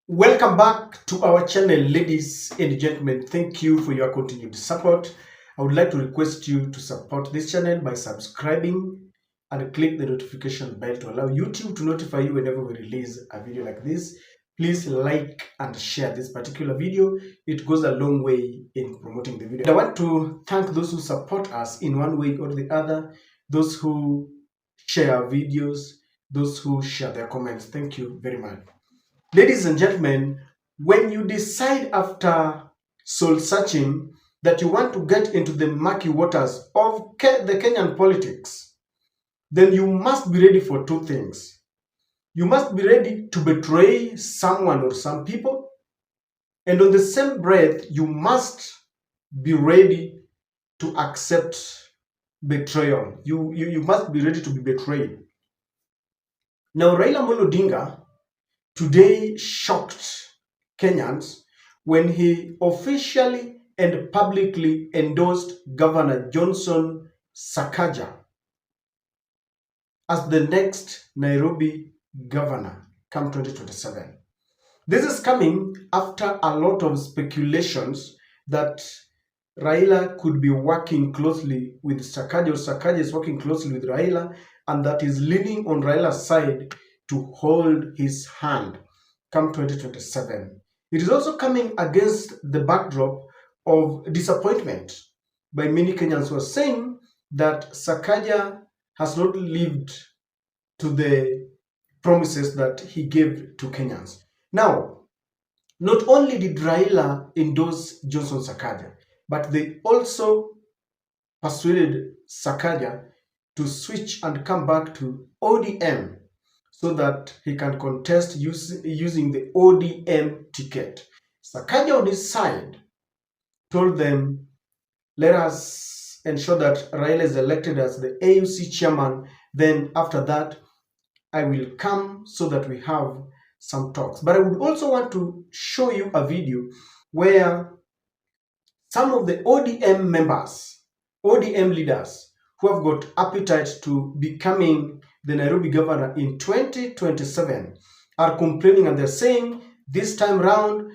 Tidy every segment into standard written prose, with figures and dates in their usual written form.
Welcome back to our channel, ladies and gentlemen. Thank you for your continued support. I would like to request you to support this channel by subscribing and click the notification bell to allow YouTube to notify you whenever we release a video like this. Please like and share this particular video. It goes a long way in promoting the video. And I want to thank those who support us in one way or the other, those who share our videos, those who share their comments. Thank you very much. Ladies and gentlemen, when you decide after soul searching that you want to get into the murky waters of the Kenyan politics, then you must be ready for two things. You must be ready to betray someone or some people, and on the same breath, you must be ready to accept betrayal. You must be ready to be betrayed. Now, Raila Odinga today shocked Kenyans when he officially and publicly endorsed Governor Johnson Sakaja as the next Nairobi governor come 2027. This is coming after a lot of speculations that Raila could be working closely with Sakaja, or Sakaja is working closely with Raila, and that is leaning on Raila's side to hold his hand come 2027. It is also coming against the backdrop of disappointment by many Kenyans who are saying that Sakaja has not lived to the promises that he gave to Kenyans. Now, not only did Raila endorse Johnson Sakaja, but they also persuaded Sakaja to switch and come back to ODM so that he can contest using the ODM ticket. Sakaja on his side told them, let us ensure that Raila is elected as the AUC chairman, then after that, I will come so that we have some talks. But I would also want to show you a video where some of the ODM members, ODM leaders who have got appetite to becoming the Nairobi governor in 2027 are complaining, and they're saying this time round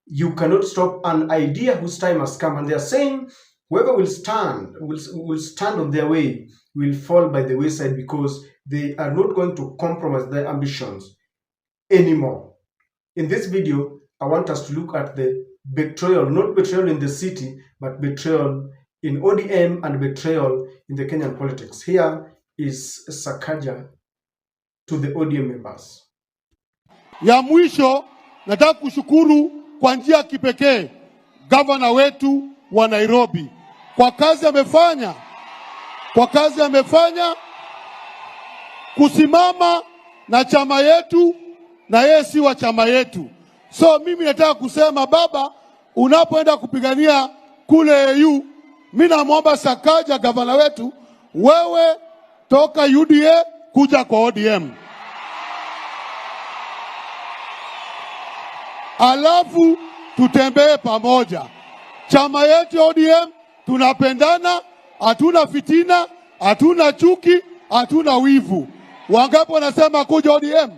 you cannot stop an idea whose time has come, and they're saying whoever will stand on their way will fall by the wayside because they are not going to compromise their ambitions anymore. In this video, I want us to look at the betrayal, not betrayal in the city, but betrayal in ODM and betrayal in the Kenyan politics. Here is Sakaja to the ODM members. Ya mwisho, nataka kushukuru kwa njia kipekee gavana wetu wa Nairobi kwa kazi amefanya kusimama na chama yetu na yeye si wa chama yetu. So mimi nataka kusema baba, unapoenda kupigania kule EU, mimi namuomba Sakaja gavana wetu, wewe toka UDA kuja kwa ODM. Alafu tutembee pamoja. Chama yetu ODM tunapendana, hatuna fitina, hatuna chuki, hatuna wivu. Wangapi wanasema kuja ODM?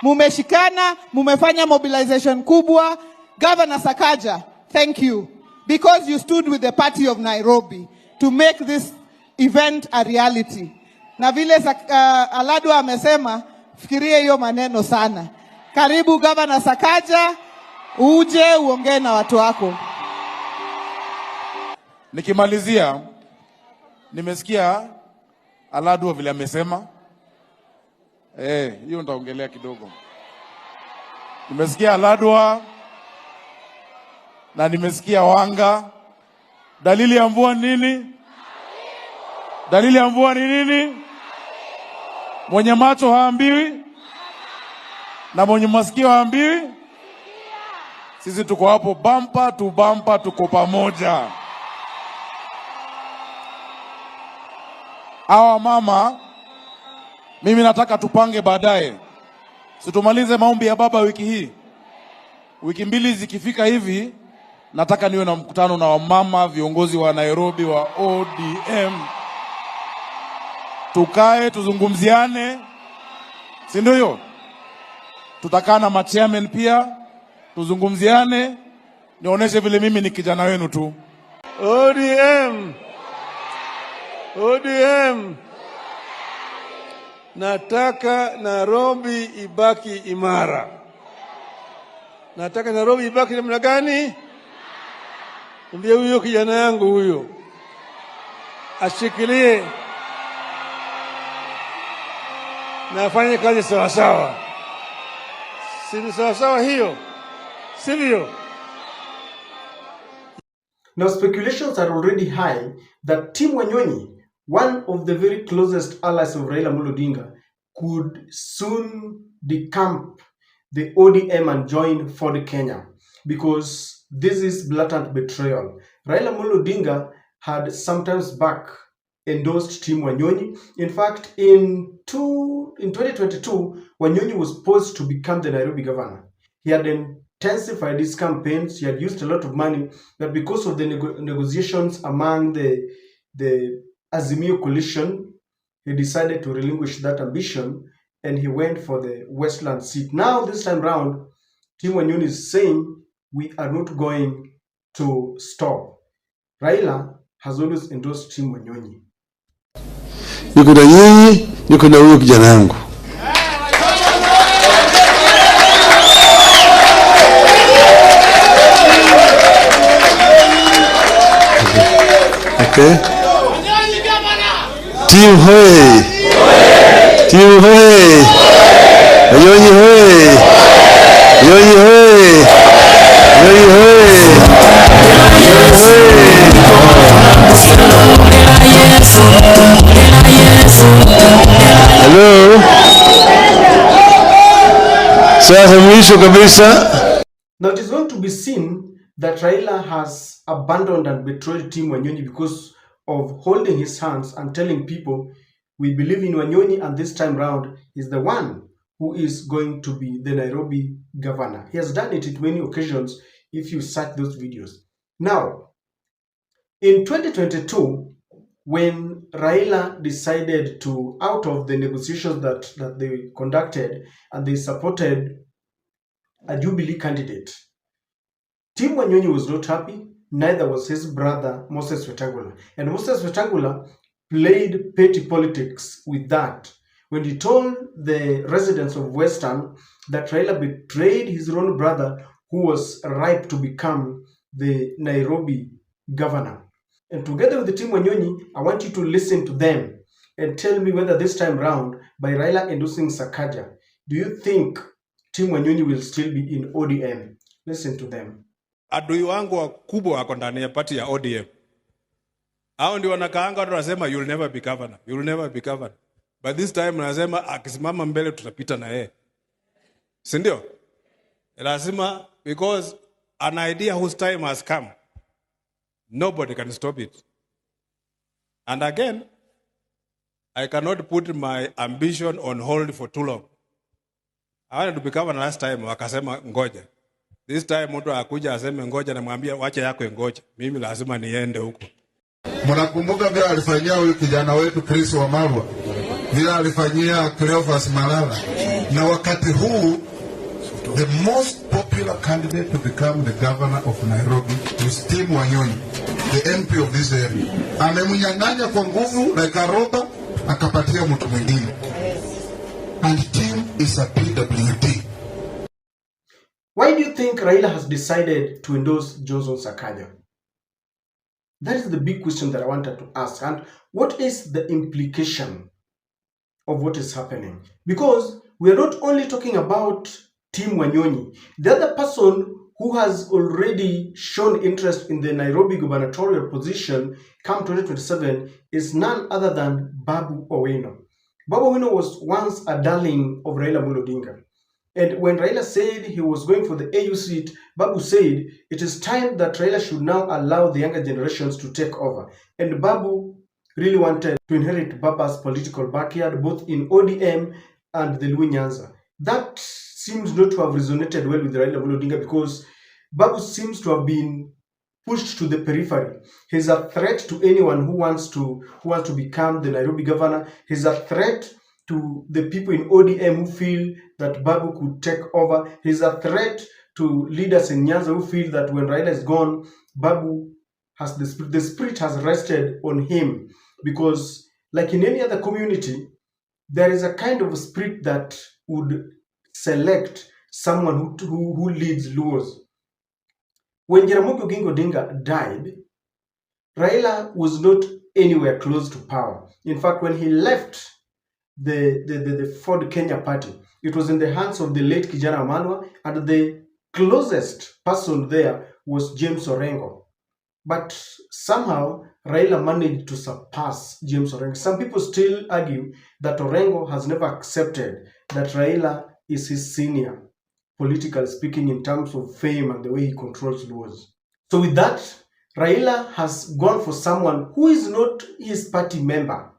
Mumeshikana, mumefanya mobilization kubwa. Governor Sakaja, thank you, because you stood with the party of Nairobi to make this event a reality. Na vile Aladwa amesema, fikirie hiyo maneno sana. Karibu Governor Sakaja, uje uongee na watu wako. Nikimalizia, nimesikia Aladwa vile amesema. Hiyo nitaongelea kidogo. Nimesikia Aladwa na nimesikia Wanga. Dalili ya mvua nini? Dalili ya mvua ni nini? Mwenye macho haambiwi na mwenye masikio haambiwi. Sisi tuko hapo bumper to bumper, tuko pamoja. Hawa mama, mimi nataka tupange baadaye. Situmalize maombi ya baba wiki hii. Wiki mbili zikifika hivi, nataka niwe na mkutano na wamama viongozi wa Nairobi wa ODM. Tukae tuzungumziane. Si ndio hiyo? tutakaa na machairman pia tuzungumziane, nionyeshe vile mimi ni kijana wenu tu. ODM. ODM. Nataka Nairobi ibaki imara. Nataka Nairobi ibaki namna gani? Ndio huyo kijana yangu huyo. Ashikilie. Na afanye kazi sawa sawa. Si sawa sawa hiyo? Sivyo? Now, speculations are already high that Team Wanyonyi, one of the very closest allies of Raila Odinga, could soon decamp the ODM and join Ford Kenya, because this is blatant betrayal. Raila Odinga had sometimes back endorsed Team Wanyonyi. In fact, in 2022, Wanyonyi was poised to become the Nairobi governor. He had intensified his campaigns. He had used a lot of money, but because of the negotiations among the Azimio coalition, he decided to relinquish that ambition and he went for the Westland seat. Now, this time round, Team Wanyonyi is saying, we are not going to stop. Raila has always endorsed Team Wanyonyi. Yuko na yeye, yuko na huyo kijana yangu. Okay. Team hoye. Team hoye. Wanyonyi hoye. Wanyonyi hoye. Wanyonyi hoye. Hello. Sasa mwisho kabisa. Now it is going to be seen that Raila has abandoned and betrayed Team Wanyonyi because of holding his hands and telling people, we believe in Wanyonyi, and this time round is the one who is going to be the Nairobi governor. He has done it at many occasions if you search those videos. Now, in 2022, when Raila decided to, out of the negotiations that they conducted, and they supported a Jubilee candidate, Team Wanyonyi was not happy, neither was his brother Moses Wetangula. And Moses Wetangula played petty politics with that when he told the residents of Western that Raila betrayed his own brother who was ripe to become the Nairobi governor. And together with the Team Wanyonyi, I want you to listen to them and tell me whether this time round, by Raila Endorses Sakaja, do you think Team Wanyonyi will still be in ODM? Listen to them. Adui wangu wakubwa wako ndani ya party ya ODM. Hao ndio wanakaanga watu wanasema you'll never be governor. You'll never be governor. But this time wanasema akisimama mbele tutapita na yeye. Si ndio? Lazima, because an idea whose time has come. Nobody can stop it. And again, I cannot put my ambition on hold for too long. I wanted to be governor last time, wakasema ngoja. This time mtu akuja aseme ngoja, na mwambia wacha yako ngoja. Mimi lazima niende huko. Mnakumbuka vile alifanyia huyu kijana wetu Chris Wamalwa, vile alifanyia Cleophas Malala, na wakati huu the most popular candidate to become the governor of Nairobi is Team Wanyonyi, the MP of this area. Amemnyang'anya kwa nguvu like a robber, akapatia mtu mwingine. And Team is a PWD. Why do you think Raila has decided to endorse Johnson Sakaja? That is the big question that I wanted to ask. And what is the implication of what is happening? Because we are not only talking about Team Wanyonyi. The other person who has already shown interest in the Nairobi gubernatorial position come 2027 is none other than Babu Owino. Babu Owino was once a darling of Raila Odinga. And when Raila said he was going for the AU seat, Babu said it is time that Raila should now allow the younger generations to take over. And Babu really wanted to inherit Baba's political backyard, both in ODM and the Luo Nyanza. That seems not to have resonated well with Raila Odinga, because Babu seems to have been pushed to the periphery. He's a threat to anyone who wants to become the Nairobi governor. He's a threat to the people in ODM who feel that Babu could take over. He's a threat to leaders in Nyanza who feel that when Raila is gone, Babu has the spirit has rested on him, because like in any other community, there is a kind of spirit that would select someone who leads Luos. When Jaramogi Oginga Odinga died, Raila was not anywhere close to power. In fact, when he left the Ford Kenya party, it was in the hands of the late Kijana Wamalwa, and the closest person there was James Orengo. But somehow Raila managed to surpass James Orengo. Some people still argue that Orengo has never accepted that Raila is his senior, politically speaking, in terms of fame and the way he controls laws. So with that, Raila has gone for someone who is not his party member.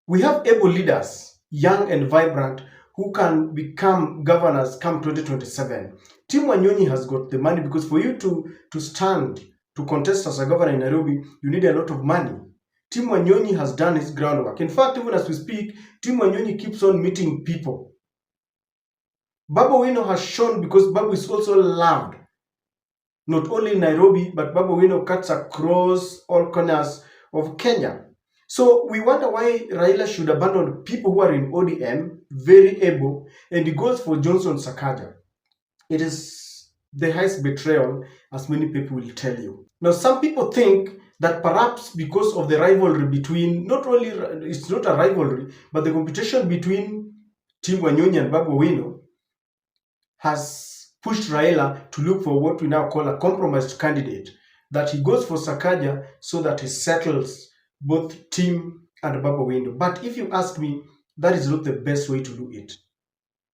We have able leaders, young and vibrant, who can become governors come 2027. Tim Wanyonyi has got the money, because for you to stand to contest as a governor in Nairobi, you need a lot of money. Tim Wanyonyi has done his groundwork. In fact, even as we speak, Tim Wanyonyi keeps on meeting people. Babu Owino has shown, because Babu is also loved, not only in Nairobi, but Babu Owino cuts across all corners of Kenya. So we wonder why Raila should abandon people who are in ODM, very able, and he goes for Johnson Sakaja. It is the highest betrayal, as many people will tell you. Now, some people think that perhaps because of the rivalry between, not only, it's not a rivalry, but the competition between Tim Wanyonyi and Babu Owino has pushed Raila to look for what we now call a compromised candidate, that he goes for Sakaja so that he settles both Tim and Babu Owino. But if you ask me, that is not the best way to do it.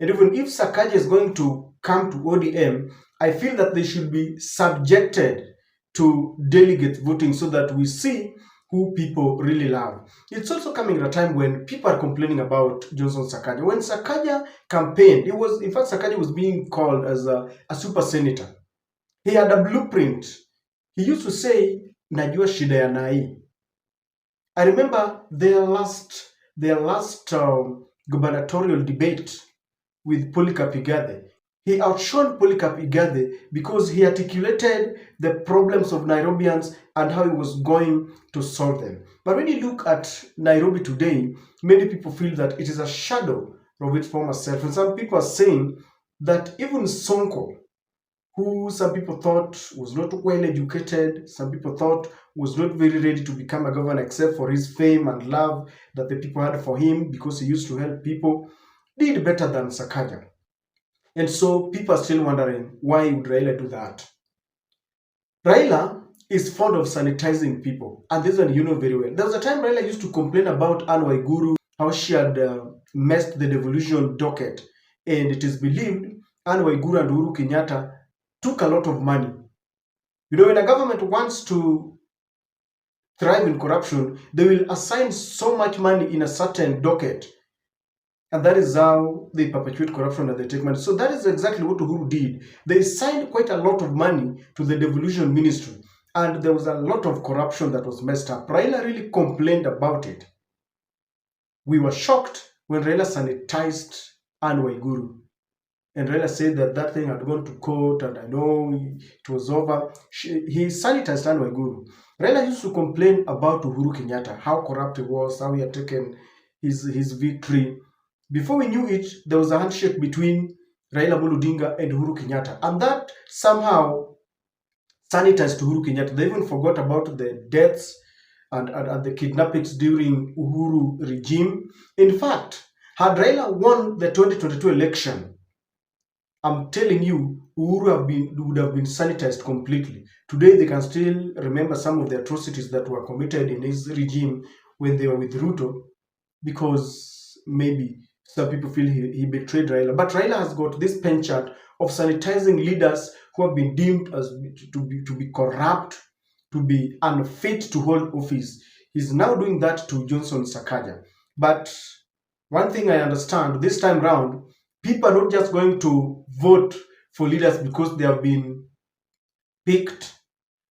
And even if Sakaja is going to come to ODM, I feel that they should be subjected to delegate voting so that we see who people really love. It's also coming at a time when people are complaining about Johnson Sakaja. When Sakaja campaigned, in fact, Sakaja was being called as a super senator. He had a blueprint. He used to say, najua shida ya Nai. I remember their last gubernatorial debate with Polycarp Igathe. He outshone Polycarp Igathe because he articulated the problems of Nairobians and how he was going to solve them. But when you look at Nairobi today, many people feel that it is a shadow of its former self. And some people are saying that even Sonko, who some people thought was not well educated, some people thought was not very ready to become a governor, except for his fame and love that the people had for him because he used to help people, did better than Sakaja. And so people are still wondering, why would Raila do that? Raila is fond of sanitizing people, and this one you know very well. There was a time Raila used to complain about Anne Waiguru, how she had messed the devolution docket, and it is believed Anne Waiguru and Uhuru Kenyatta took a lot of money. You know, when a government wants to thrive in corruption, they will assign so much money in a certain docket, and that is how they perpetuate corruption and they take money. So that is exactly what Uhuru did. They signed quite a lot of money to the devolution ministry, and there was a lot of corruption that was messed up. Raila really complained about it. We were shocked when Raila sanitized Anne Waiguru. And Raila said that that thing had gone to court, and I know it was over. He sanitized Anne Waiguru. Raila used to complain about Uhuru Kenyatta, how corrupt he was, how he had taken his victory. Before we knew it, there was a handshake between Raila Odinga and Uhuru Kenyatta. And that somehow sanitized Uhuru Kenyatta. They even forgot about the deaths and the kidnappings during Uhuru regime. In fact, had Raila won the 2022 election, I'm telling you, Uhuru would have been sanitized completely. Today, they can still remember some of the atrocities that were committed in his regime when they were with Ruto, because maybe some people feel he betrayed Raila. But Raila has got this penchant of sanitizing leaders who have been deemed as to be corrupt, to be unfit to hold office. He's now doing that to Johnson Sakaja. But one thing I understand, this time round, people are not just going to vote for leaders because they have been picked,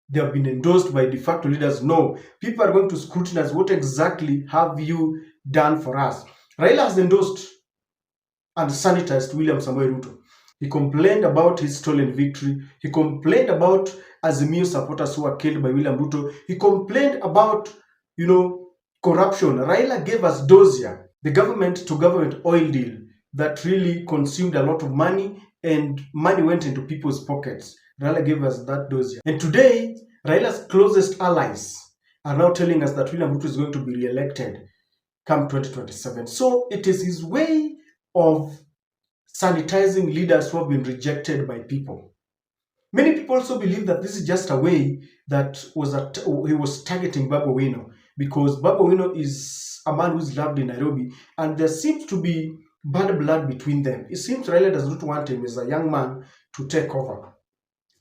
they have been endorsed by de facto leaders. No, people are going to scrutinize what exactly have you done for us. Raila has endorsed and sanitized William Samoei Ruto. He complained about his stolen victory. He complained about Azimio supporters who were killed by William Ruto. He complained about, corruption. Raila gave us dossier, the government-to-government oil deal that really consumed a lot of money, and money went into people's pockets. Raila gave us that dossier. And today, Raila's closest allies are now telling us that William Ruto is going to be re-elected come 2027. So it is his way of sanitizing leaders who have been rejected by people. Many people also believe that this is just a way that he was targeting Babu Owino, because Babu Owino is a man who is loved in Nairobi, and there seems to be bad blood between them. It seems Raila does not want him as a young man to take over.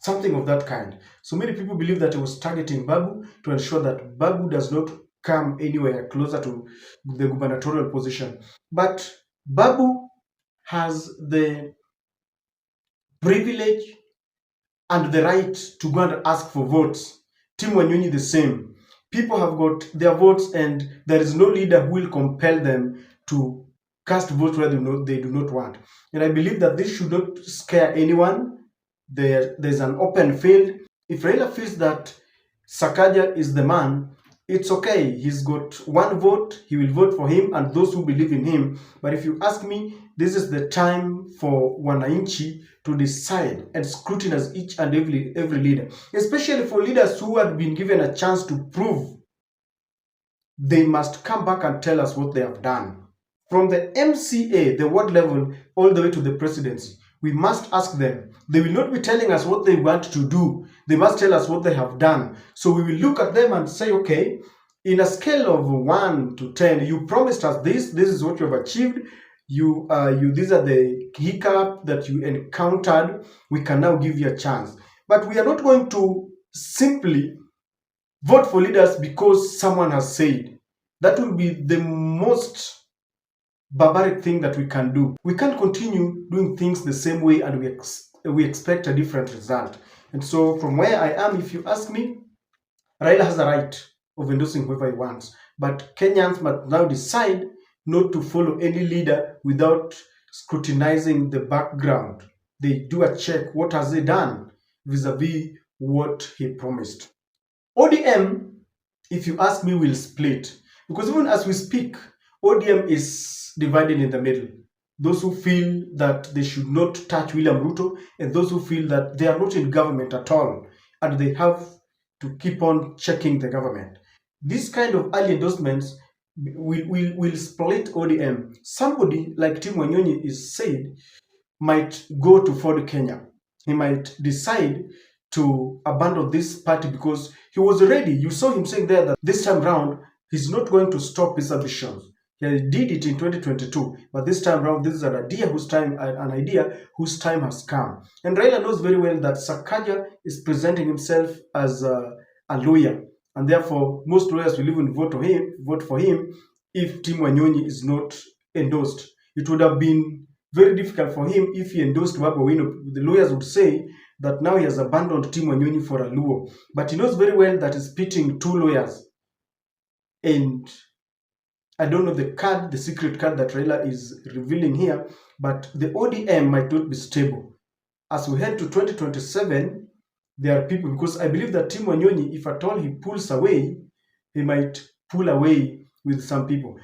Something of that kind. So many people believe that he was targeting Babu to ensure that Babu does not come anywhere closer to the gubernatorial position. But Babu has the privilege and the right to go and ask for votes. Team Wanyonyi the same. People have got their votes, and there is no leader who will compel them to cast votes where they do not want. And I believe that this should not scare anyone. There's an open field. If Raila feels that Sakaja is the man, it's okay. He's got one vote. He will vote for him and those who believe in him. But if you ask me, this is the time for Wananchi to decide and scrutinize each and every leader, especially for leaders who have been given a chance to prove. They must come back and tell us what they have done. From the MCA, the ward level, all the way to the presidency, we must ask them. They will not be telling us what they want to do. They must tell us what they have done. So we will look at them and say, okay, in a scale of 1 to 10, you promised us this. This is what you have achieved. These are the hiccups that you encountered. We can now give you a chance. But we are not going to simply vote for leaders because someone has said. That will be the most barbaric thing that we can do. We can't continue doing things the same way and we expect a different result. And so from where I am, if you ask me, Raila has the right of endorsing whoever he wants. But Kenyans must now decide not to follow any leader without scrutinizing the background. They do a check. What has he done vis-a-vis what he promised? ODM, if you ask me, will split. Because even as we speak, ODM is divided in the middle. Those who feel that they should not touch William Ruto, and those who feel that they are not in government at all, and they have to keep on checking the government. This kind of early endorsements will split ODM. Somebody like Tim Wanyonyi is said might go to Ford Kenya. He might decide to abandon this party because he was ready. You saw him saying there that this time round, he's not going to stop his ambitions. He did it in 2022, but this time around, this is an idea whose time has come. And Raila knows very well that Sakaja is presenting himself as a lawyer, and therefore most lawyers will even vote for him if Tim Wanyonyi is not endorsed. It would have been very difficult for him if he endorsed Babu Owino. The lawyers would say that now he has abandoned Tim Wanyonyi for a Luo. But he knows very well that he's pitting two lawyers. And I don't know the secret card that Raila is revealing here, but the ODM might not be stable. As we head to 2027, there are people, because I believe that Tim Wanyonyi, if at all he pulls away, he might pull away with some people.